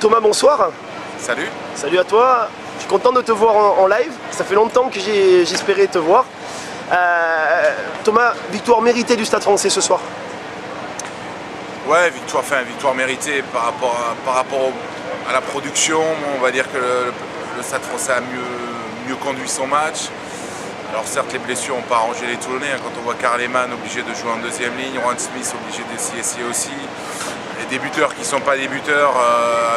Thomas, bonsoir. Salut. Salut à toi. Je suis content de te voir en live. Ça fait longtemps que j'espérais te voir. Thomas, victoire méritée du Stade Français ce soir. Ouais, victoire méritée par rapport à la production. On va dire que le Stade Français a mieux conduit son match. Alors certes, les blessures n'ont pas arrangé les Toulonnais. Quand on voit Karl Lehmann obligé de jouer en deuxième ligne, Juan Smith obligé d'essayer aussi. Les débuteurs qui ne sont pas débuteurs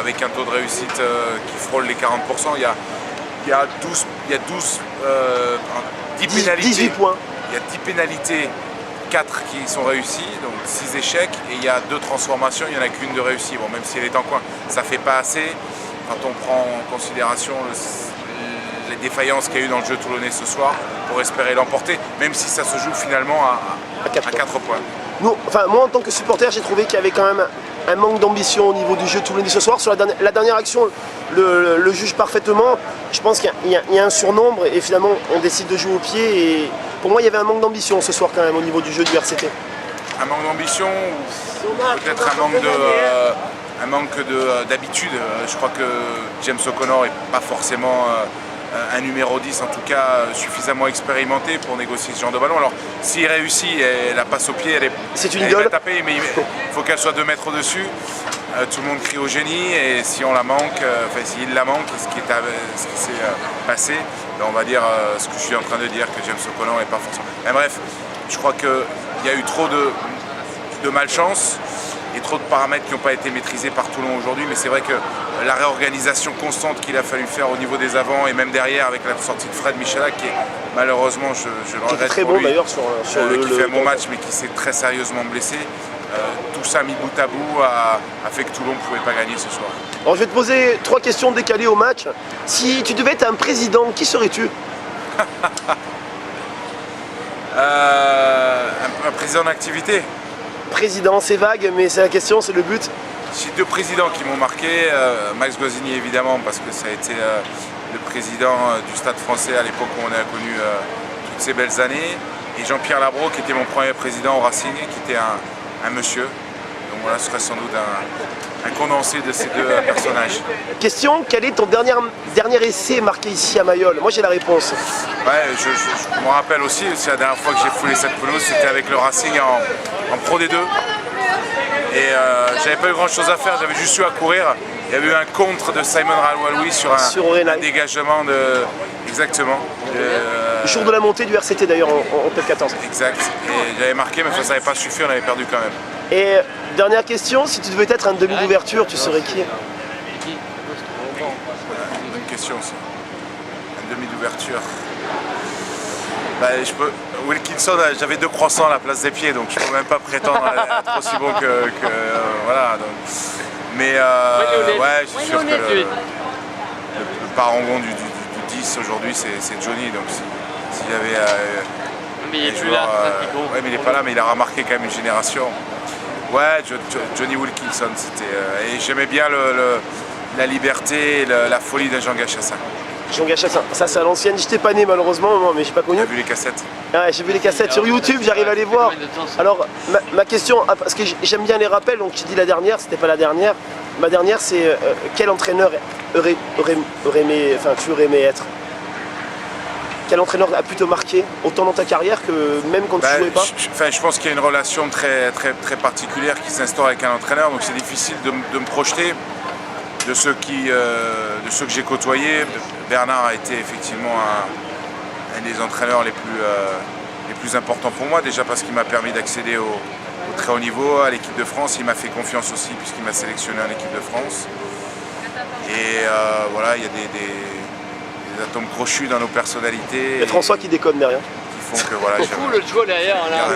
avec un taux de réussite qui frôle les 40%. Il y a 10 pénalités. 18 points. Il y a 10 pénalités, 4 qui sont réussies, donc 6 échecs. Et il y a 2 transformations, il n'y en a qu'une de réussie. Bon, même si elle est en coin, ça ne fait pas assez. Quand on prend en considération les défaillances qu'il y a eu dans le jeu toulonnais ce soir pour espérer l'emporter, même si ça se joue finalement à 4 points. Moi en tant que supporter, j'ai trouvé qu'il y avait quand même un manque d'ambition au niveau du jeu toulonnais ce soir. Sur la dernière action, le juge parfaitement. Je pense qu'il y a un surnombre et finalement on décide de jouer au pied. Et pour moi il y avait un manque d'ambition ce soir quand même au niveau du jeu du RCT. Un manque d'ambition ou peut-être un manque d'habitude. Je crois que James O'Connor n'est pas forcément un numéro 10, en tout cas suffisamment expérimenté pour négocier ce genre de ballon. Alors s'il réussit, la passe au pied, elle va taper, mais il faut qu'elle soit 2 mètres au-dessus. Tout le monde crie au génie et si on la manque, s'il la manque, ce qui s'est passé, on va dire ce que je suis en train de dire, que James O'Connor n'est pas forcément. Mais bref, je crois qu'il y a eu trop de malchance et trop de paramètres qui n'ont pas été maîtrisés par Toulon aujourd'hui, mais c'est vrai que la réorganisation constante qu'il a fallu faire au niveau des avants et même derrière avec la sortie de Fred Michalak qui est malheureusement, je le regrette très pour bon lui, d'ailleurs qui fait un bon match mais qui s'est très sérieusement blessé. Tout ça mis bout à bout a fait que Toulon ne pouvait pas gagner ce soir. Alors je vais te poser 3 questions décalées au match. Si tu devais être un président, qui serais-tu? Un président d'activité. Président, c'est vague, mais c'est la question, c'est le but. J'ai 2 présidents qui m'ont marqué, Max Goscinny évidemment parce que ça a été le président du Stade Français à l'époque où on a connu toutes ces belles années, et Jean-Pierre Labro qui était mon premier président au Racing, qui était un monsieur. Donc voilà, ce serait sans doute un condensé de ces 2 personnages. Question, quel est ton dernier essai marqué ici à Mayol? Moi j'ai la réponse. Ouais, je me rappelle aussi, la dernière fois que j'ai foulé cette pelouse, c'était avec le Racing en Pro D2. Et j'avais pas eu grand chose à faire, j'avais juste eu à courir. Il y avait eu un contre de Simon Ralwaloui sur un dégagement de. Exactement. Le jour de la montée du RCT d'ailleurs en top 14. Exact. Et j'avais marqué, mais ça n'avait pas suffi, on avait perdu quand même. Et dernière question, si tu devais être un demi d'ouverture, tu serais qui? Bonne question ça. Un demi d'ouverture. Wilkinson, j'avais 2 croissants à la place des pieds, donc je ne peux même pas prétendre être aussi bon que voilà. Donc. Mais ouais, je suis sûr que le parangon du 10 aujourd'hui, c'est Johnny. Donc s'il y avait mais il est plus joueurs, là. ouais, mais il n'est pas là, mais il a remarqué quand même une génération. Ouais, Johnny Wilkinson, c'était. Et j'aimais bien la liberté et la folie de Jean Gachassin. Jean Gachassin, ça c'est à l'ancienne, j'étais pas né malheureusement, mais j'ai pas connu. J'ai vu les cassettes. Ouais, j'ai vu les cassettes sur YouTube, j'arrive à les voir. Alors ma question, parce que j'aime bien les rappels, donc tu dis la dernière, c'était pas la dernière. Ma dernière c'est quel entraîneur tu aurais aimé être? Quel entraîneur a pu te marquer autant dans ta carrière que même quand tu jouais pas? Je pense qu'il y a une relation très particulière qui s'instaure avec un entraîneur, donc c'est difficile de me projeter. De ceux que j'ai côtoyés, Bernard a été effectivement un des entraîneurs les plus importants pour moi, déjà parce qu'il m'a permis d'accéder au très haut niveau, à l'équipe de France. Il m'a fait confiance aussi puisqu'il m'a sélectionné en équipe de France. Et voilà, il y a des atomes crochus dans nos personnalités. Il y a François qui déconne derrière. Qui font que voilà. Beaucoup le joueur derrière là.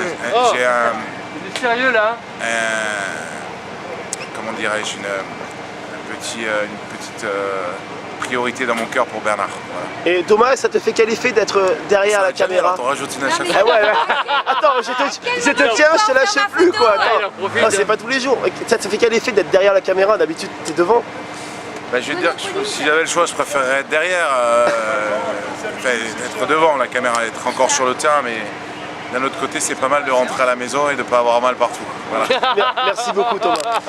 J'ai T'es sérieux là? Comment dirais-je, une petite priorité dans mon cœur pour Bernard. Voilà. Et Thomas, ça te fait quel effet d'être derrière la caméra? On rajoute une à chaque fois. Ouais. Attends, je te tiens, je te lâche plus quoi. C'est pas tous les jours. Ça te fait quel effet d'être derrière la caméra? D'habitude t'es devant. Je vais te dire que si j'avais le choix, je préférerais être derrière, être devant la caméra, être encore sur le terrain, mais d'un autre côté c'est pas mal de rentrer à la maison et de ne pas avoir mal partout. Voilà. Merci beaucoup Thomas.